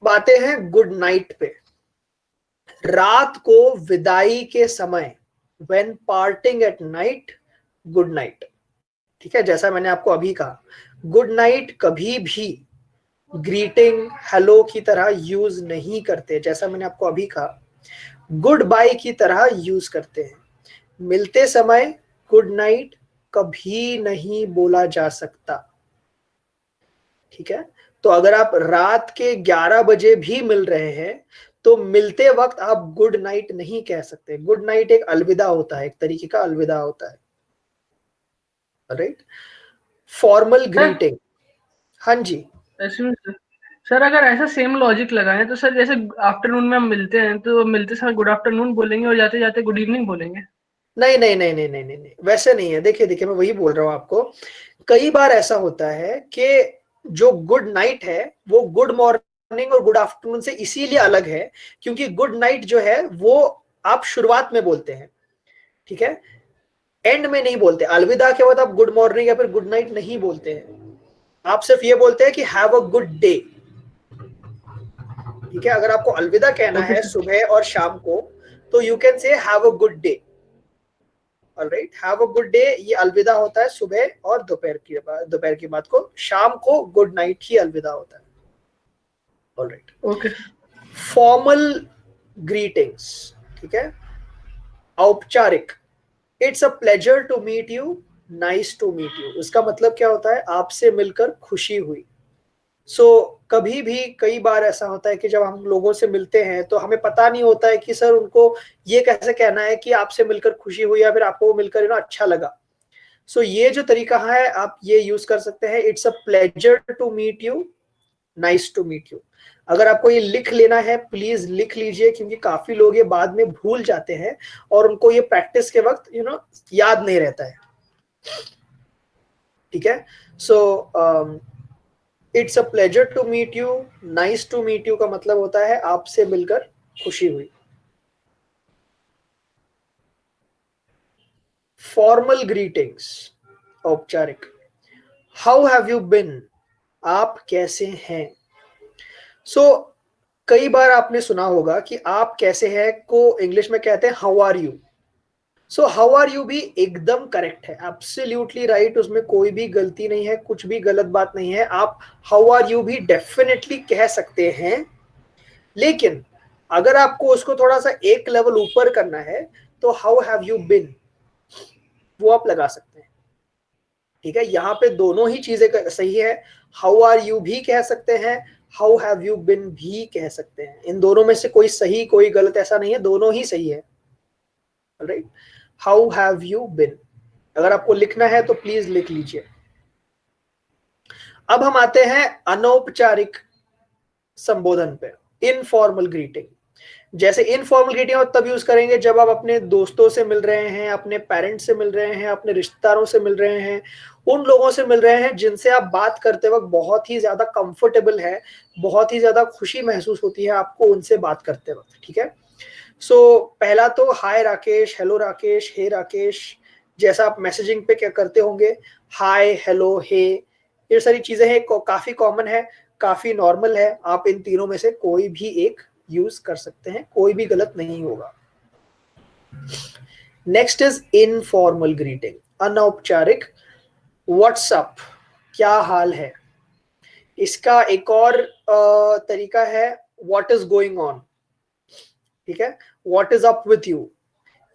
आते हैं good night पे। रात को विदाई के समय, when parting at night, good night. ठीक है, जैसा मैंने आपको अभी कहा, गुड नाइट कभी भी ग्रीटिंग हेलो की तरह यूज नहीं करते, जैसा मैंने आपको अभी कहा गुड बाय की तरह यूज करते हैं। मिलते समय गुड नाइट कभी नहीं बोला जा सकता। ठीक है, तो अगर आप रात के 11 बजे भी मिल रहे हैं तो मिलते वक्त आप गुड नाइट नहीं कह सकते। गुड नाइट एक अलविदा होता है, एक तरीके का अलविदा होता है, राइट। फॉर्मल सर ग्रीटिंग, हाँ जी। ऐसे सर अगर ऐसा सेम लॉजिक लगाएं तो सर जैसे आफ्टरनून में हम मिलते हैं तो मिलते समय गुड आफ्टरनून बोलेंगे और जाते जाते गुड इवनिंग बोलेंगे। नहीं नहीं नहीं नहीं नहीं नहीं नहीं, वैसे नहीं है। देखिए देखिए, मैं वही बोल रहा हूँ आपको। कई बार ऐसा होता है कि जो गुड नाइट है वो गुड मॉर्निंग और गुड आफ्टरनून से इसीलिए अलग है क्योंकि गुड नाइट जो है वो आप शुरुआत में बोलते हैं, ठीक है, एंड में नहीं बोलते। अलविदा के बाद आप गुड मॉर्निंग या फिर गुड नाइट नहीं बोलते हैं, आप सिर्फ ये बोलते हैं कि हैव अ गुड डे। ठीक है, अगर आपको अलविदा कहना ओके है सर। सुबह और शाम को तो you can say have a good day. Alright, have a good day ये अलविदा होता है सुबह और दोपहर की बात को, शाम को गुड नाइट ही अलविदा होता है। Alright, okay. फॉर्मल ग्रीटिंग्स, ठीक है, औपचारिक। It's a pleasure to meet you, nice to meet you, इसका मतलब क्या होता है? आपसे मिलकर खुशी हुई। कभी भी कई बार ऐसा होता है कि जब हम लोगों से मिलते हैं तो हमें पता नहीं होता है कि सर उनको ये कैसे कहना है कि आपसे मिलकर खुशी हुई या फिर आपको मिलकर अच्छा लगा। ये जो तरीका है आप ये यूज कर सकते हैं, it's a pleasure to meet you, nice to meet you. अगर आपको ये लिख लेना है प्लीज लिख लीजिए क्योंकि काफी लोग ये बाद में भूल जाते हैं और उनको ये प्रैक्टिस के वक्त याद नहीं रहता है। ठीक है, so it's a pleasure to meet you, nice to meet you का मतलब होता है आपसे मिलकर खुशी हुई। फॉर्मल ग्रीटिंग्स, औपचारिक। हाउ हैव यू बिन, आप कैसे हैं। कई बार आपने सुना होगा कि आप कैसे हैं को इंग्लिश में कहते हैं how are you. How are you भी एकदम करेक्ट है, एब्सोल्युटली राइट, उसमें कोई भी गलती नहीं है, कुछ भी गलत बात नहीं है। आप हाउ आर यू भी डेफिनेटली कह सकते हैं, लेकिन अगर आपको उसको थोड़ा सा एक लेवल ऊपर करना है तो हाउ हैव यू बिन वो आप लगा सकते हैं। ठीक है, यहाँ पे दोनों ही चीजें सही है। हाउ आर यू भी कह सकते हैं, हाउ हैव यू बिन भी कह सकते हैं। इन दोनों में से कोई सही कोई गलत ऐसा नहीं है, दोनों ही सही है। राइट, हाउ हैव यू बिन। अगर आपको लिखना है तो प्लीज लिख लीजिए। अब हम आते हैं अनौपचारिक संबोधन पे, इनफॉर्मल ग्रीटिंग। जैसे इनफॉर्मल ग्रीटिंग तब यूज करेंगे जब आप अपने दोस्तों से मिल रहे हैं, अपने पेरेंट्स से मिल रहे हैं, अपने रिश्तेदारों से मिल रहे हैं, उन लोगों से मिल रहे हैं जिनसे आप बात करते वक्त बहुत ही ज्यादा कंफर्टेबल है, बहुत ही ज्यादा खुशी महसूस होती है आपको उनसे बात करते वक्त। ठीक है, पहला तो हाय राकेश, हेलो राकेश, हे राकेश, जैसा आप मैसेजिंग पे क्या करते होंगे, हाय हेलो हे, ये सारी चीजें हैं, काफी कॉमन है, काफी नॉर्मल है। आप इन तीनों में से कोई भी एक यूज कर सकते हैं, कोई भी गलत नहीं होगा। नेक्स्ट इज इनफॉर्मल ग्रीटिंग, अनौपचारिक। व्हाट्सअप, क्या हाल है। इसका एक और तरीका है, व्हाट इज गोइंग ऑन। ठीक है, what is up with you,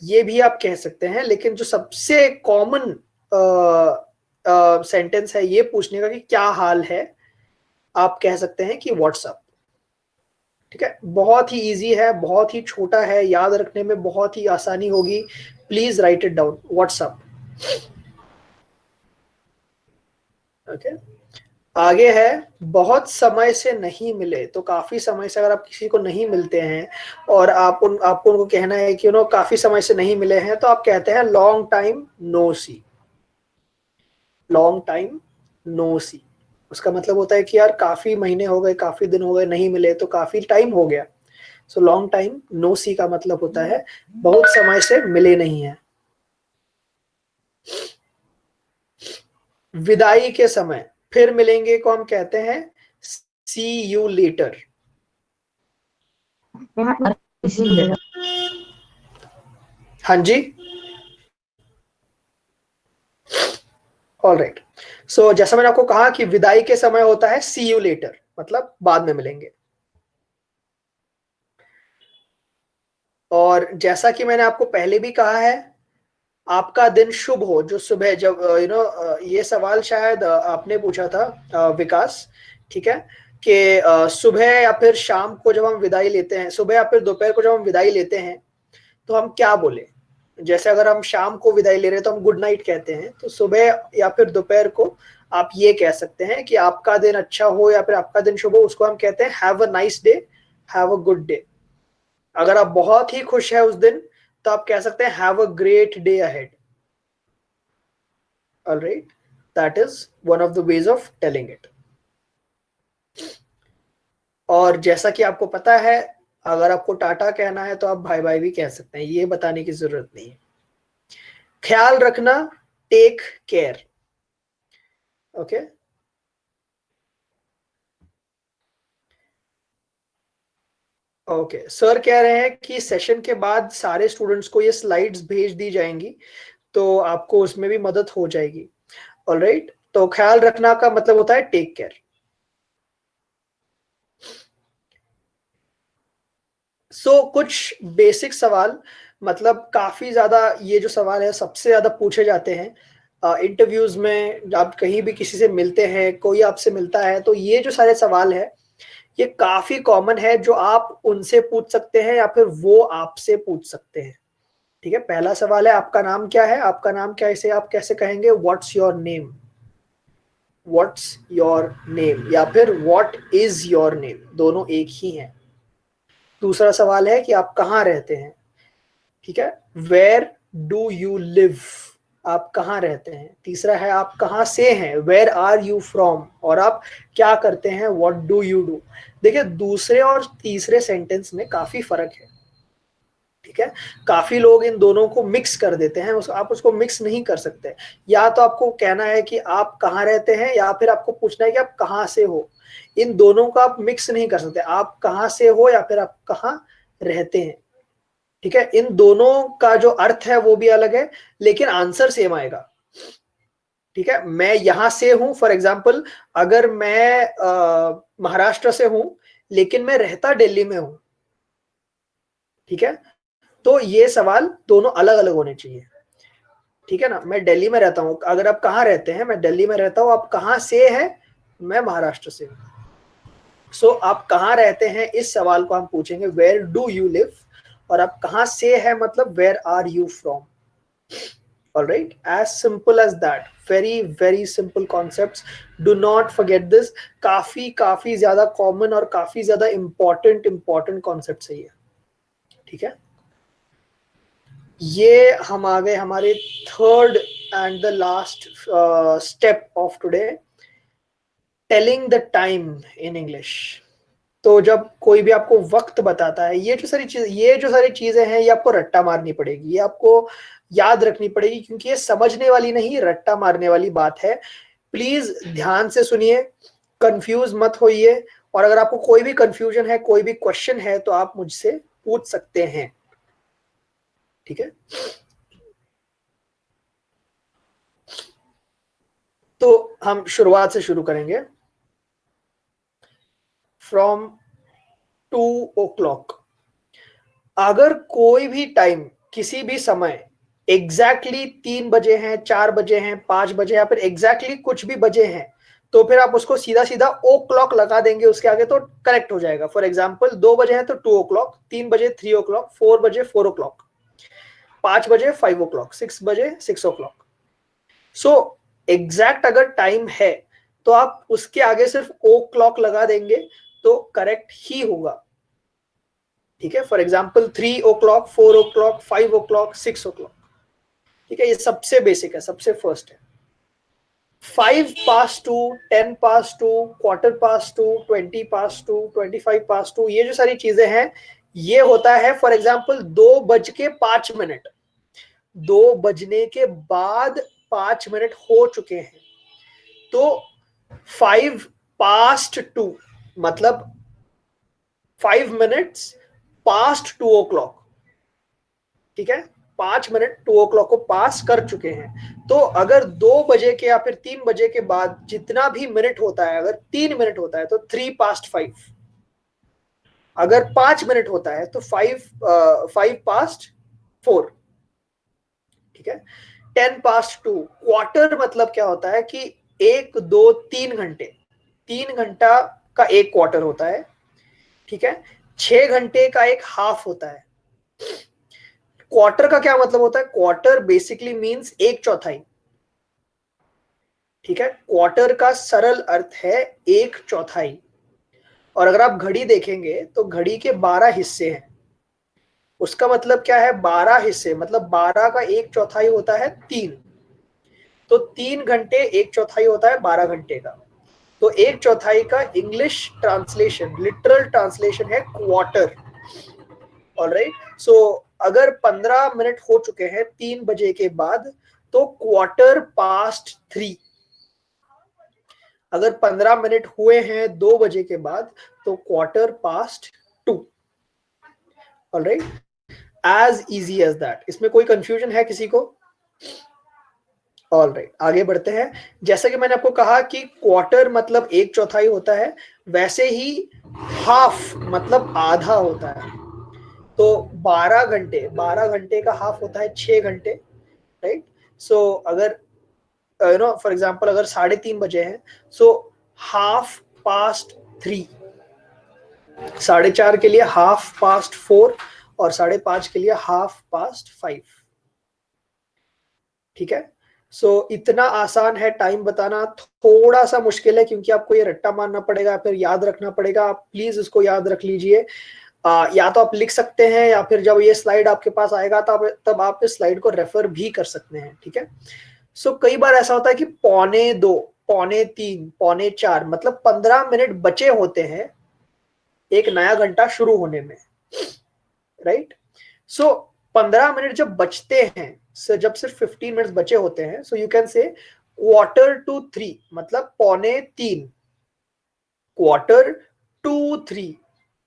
ये भी आप कह सकते हैं, लेकिन जो सबसे कॉमन सेंटेंस है ये पूछने का कि क्या हाल है, आप कह सकते हैं कि व्हाट्सअप। ठीक है, बहुत ही इजी है, बहुत ही छोटा है, याद रखने में बहुत ही आसानी होगी। Please write it down, WhatsApp. Okay, आगे है, बहुत समय से नहीं मिले। तो काफी समय से अगर आप किसी को नहीं मिलते हैं और आपको उनको कहना है कि काफी समय से नहीं मिले हैं तो आप कहते हैं लॉन्ग टाइम नो सी। लॉन्ग टाइम नो सी, उसका मतलब होता है कि यार काफी महीने हो गए, काफी दिन हो गए नहीं मिले, तो काफी टाइम हो गया। लॉन्ग टाइम नो सी का मतलब होता है बहुत समय से मिले नहीं है। विदाई के समय, फिर मिलेंगे को हम कहते हैं सी यू लेटर। हाँ जी, ऑल राइट। सो जैसा मैंने आपको कहा कि विदाई के समय होता है सी यू लेटर, मतलब बाद में मिलेंगे। और जैसा कि मैंने आपको पहले भी कहा है, आपका दिन शुभ हो। जो सुबह जब ये सवाल शायद आपने पूछा था विकास, ठीक है, कि सुबह या फिर शाम को जब हम विदाई लेते हैं, सुबह या फिर दोपहर को जब हम विदाई लेते हैं, तो हम क्या बोले। जैसे अगर हम शाम को विदाई ले रहे हैं तो हम गुड नाइट कहते हैं, तो सुबह या फिर दोपहर को आप ये कह सकते हैं कि आपका दिन अच्छा हो या फिर आपका दिन शुभ हो। उसको हम कहते हैं have a nice day, have a good day. अगर आप बहुत ही खुश है उस दिन, तो आप कह सकते हैं have a great day ahead. Alright, that is one of the ways of telling it. और जैसा कि आपको पता है, अगर आपको टाटा कहना है तो आप बाय बाय भी कह सकते हैं, ये बताने की जरूरत नहीं है। ख्याल रखना, take care. Okay, okay. Sir कह रहे हैं कि सेशन के बाद सारे स्टूडेंट्स को ये स्लाइड्स भेज दी जाएंगी, तो आपको उसमें भी मदद हो जाएगी। ऑलराइट, तो ख्याल रखना का मतलब होता है टेक केयर। सो कुछ बेसिक सवाल, मतलब काफी ज्यादा ये जो सवाल है सबसे ज्यादा पूछे जाते हैं इंटरव्यूज में। आप कहीं भी किसी से मिलते हैं, कोई आपसे मिलता है, तो ये जो सारे सवाल है ये काफी कॉमन है, जो आप उनसे पूछ सकते हैं या फिर वो आपसे पूछ सकते हैं। ठीक है, पहला सवाल है आपका नाम क्या है। आपका नाम क्या है, इसे आप कैसे कहेंगे, what's your name. What's your name या फिर व्हाट इज योर नेम, दोनों एक ही हैं। दूसरा सवाल है कि आप कहाँ रहते हैं। ठीक है, वेयर डू यू लिव, आप कहाँ रहते हैं। तीसरा है आप कहाँ से हैं, वेयर आर यू फ्रॉम। और आप क्या करते हैं, व्हाट डू यू डू। देखिए, दूसरे और तीसरे सेंटेंस में काफी फर्क है। ठीक है, काफी लोग इन दोनों को मिक्स कर देते हैं, आप उसको मिक्स नहीं कर सकते। या तो आपको कहना है कि आप कहाँ रहते हैं, या फिर आपको पूछना है कि आप कहाँ से हो। इन दोनों को आप मिक्स नहीं कर सकते, आप कहाँ से हो या फिर आप कहाँ रहते हैं। ठीक है, इन दोनों का जो अर्थ है वो भी अलग है, लेकिन आंसर सेम आएगा। ठीक है, मैं यहां से हूं, फॉर एग्जाम्पल, अगर मैं महाराष्ट्र से हूं लेकिन मैं रहता दिल्ली में हूं, ठीक है, तो ये सवाल दोनों अलग अलग होने चाहिए। ठीक है ना, मैं दिल्ली में रहता हूं, अगर आप कहाँ रहते हैं, मैं दिल्ली में रहता हूं। आप कहाँ से हैं, मैं महाराष्ट्र से हूं। सो आप कहाँ रहते हैं, इस सवाल को हम पूछेंगे वेयर डू यू लिव। और आप कहाँ से है मतलब where are you from. all right, as simple as that, very simple concepts, do not forget this। काफी काफी ज्यादा कॉमन और काफी ज्यादा इंपॉर्टेंट कॉन्सेप्ट है ये। ठीक है, ये हम आ गए हमारे third and the last step of today, telling the time in English. तो जब कोई भी आपको वक्त बताता है, ये जो सारी चीजें हैं, ये आपको रट्टा मारनी पड़ेगी, ये आपको याद रखनी पड़ेगी, क्योंकि ये समझने वाली नहीं, रट्टा मारने वाली बात है। प्लीज ध्यान से सुनिए, कंफ्यूज मत होइए। और अगर आपको कोई भी कंफ्यूजन है, कोई भी क्वेश्चन है, तो आप मुझसे पूछ सकते हैं। ठीक है, तो हम शुरुआत से शुरू करेंगे। फ्रॉम 2 o'clock, अगर कोई भी टाइम, किसी भी समय एग्जैक्टली 3 बजे हैं, 4 बजे हैं, 5 बजे, या फिर एग्जैक्टली कुछ भी बजे हैं, तो फिर आप उसको सीधा सीधा ओ क्लॉक लगा देंगे उसके आगे, तो करेक्ट हो जाएगा। फॉर एग्जाम्पल, 2 बजे हैं तो 2 o'clock, 3 बजे 3 o'clock, 4 बजे 4 o'clock, 5 बजे 5 o'clock, 6 बजे 6 o'clock। सो एग्जैक्ट अगर टाइम है तो आप उसके आगे सिर्फ ओ क्लॉक लगा देंगे तो करेक्ट ही होगा। ठीक है, for example 3 o'clock, 4 o'clock, 5 o'clock, 6 o'clock। ठीक है, ये सबसे बेसिक है, सबसे फर्स्ट है। 5 past 2, 10 past 2, quarter past 2, 20 past 2, 25 past 2, ये जो सारी चीजें हैं, ये होता है फॉर एग्जाम्पल 2 बज के 5 मिनट। 2 बजने के बाद 5 मिनट हो चुके हैं, तो 5 past 2 मतलब 5 minutes पास्ट 2 o'clock, ठीक है, 5 मिनट 2 o'clock को पास कर चुके हैं। तो अगर 2 बजे के या फिर 3 बजे के बाद जितना भी मिनट होता है, अगर 3 मिनट होता है तो 3 past 5, अगर 5 मिनट होता है तो 5 past 4, ठीक है। 10 past 2, क्वार्टर मतलब क्या होता है कि 1 2 3 घंटे, 3 घंटा का एक क्वार्टर होता है, ठीक है। 6 घंटे का एक हाफ होता है। क्वार्टर का क्या मतलब होता है? क्वार्टर बेसिकली मींस एक चौथाई, ठीक है। क्वार्टर का सरल अर्थ है एक चौथाई। और अगर आप घड़ी देखेंगे तो घड़ी के 12 हिस्से हैं। उसका मतलब क्या है? 12 हिस्से मतलब 12 का एक चौथाई होता है 3। तो 3 घंटे एक चौथाई होता है 12 घंटे का। तो एक चौथाई का इंग्लिश ट्रांसलेशन, लिटरल ट्रांसलेशन है क्वार्टर। ऑलराइट, सो अगर 15 मिनट हो चुके हैं 3 बजे के बाद तो क्वार्टर past 3। अगर 15 मिनट हुए हैं 2 बजे के बाद तो quarter past 2। All right, as easy as that. इसमें कोई कंफ्यूजन है किसी को? ऑलराइट, आगे बढ़ते हैं। जैसा कि मैंने आपको कहा कि क्वार्टर मतलब एक चौथाई होता है, वैसे ही हाफ मतलब आधा होता है। तो 12 घंटे, 12 घंटे का हाफ होता है 6 घंटे, राइट। सो अगर फॉर एग्जाम्पल अगर 3:30 बजे हैं, सो half past 3, 4:30 के लिए half past 4 और 5:30 के लिए half past 5, ठीक है। सो इतना आसान है टाइम बताना, थोड़ा सा मुश्किल है क्योंकि आपको ये रट्टा मारना पड़ेगा, फिर याद रखना पड़ेगा। आप प्लीज इसको याद रख लीजिए। या तो आप लिख सकते हैं या फिर जब ये स्लाइड आपके पास आएगा तब आप इस स्लाइड को रेफर भी कर सकते हैं, ठीक है। सो कई बार ऐसा होता है कि 2:45, 3:45, 4:45 मतलब 15 मिनट बचे होते हैं एक नया घंटा शुरू होने में, राइट। सो 15 मिनट जब बचते हैं, जब सिर्फ 15 मिनट बचे होते हैं, so you can say quarter to 3 मतलब 2:45, quarter to 3,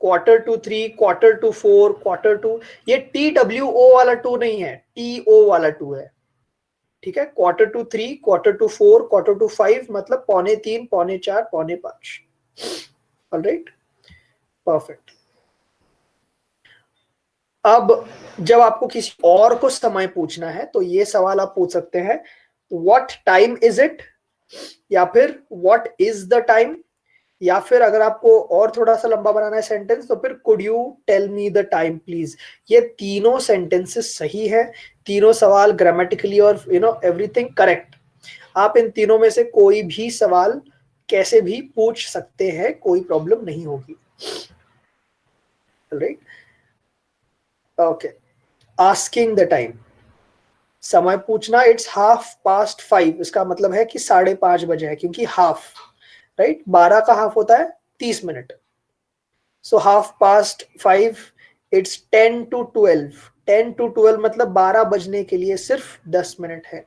quarter to 3, quarter to 4, quarter to, ये TWO वाला 2 नहीं है, TO वाला 2 है, ठीक है। quarter to 3, quarter to 4, quarter to 5 मतलब 2:45, 3:45, 4:45। Alright, perfect. अब जब आपको किसी और को समय पूछना है तो ये सवाल आप पूछ सकते हैं, व्हाट टाइम इज इट, या फिर व्हाट इज द टाइम, या फिर अगर आपको और थोड़ा सा लंबा बनाना है सेंटेंस तो फिर could you tell me the time please. ये तीनों सेंटेंसेस सही है, तीनों सवाल ग्रामेटिकली और एवरीथिंग करेक्ट। आप इन तीनों में से कोई भी सवाल कैसे भी पूछ सकते हैं, कोई प्रॉब्लम नहीं होगी, right. Okay, asking the time, समय पूछना, इट्स half past 5, इसका मतलब है कि 5:30 बजे है क्योंकि हाफ, राइट, 12 का हाफ होता है 30 minute. So half past 5, it's 10 to 12, 10 to 12 मतलब 12 बजने के लिए सिर्फ 10 मिनट है।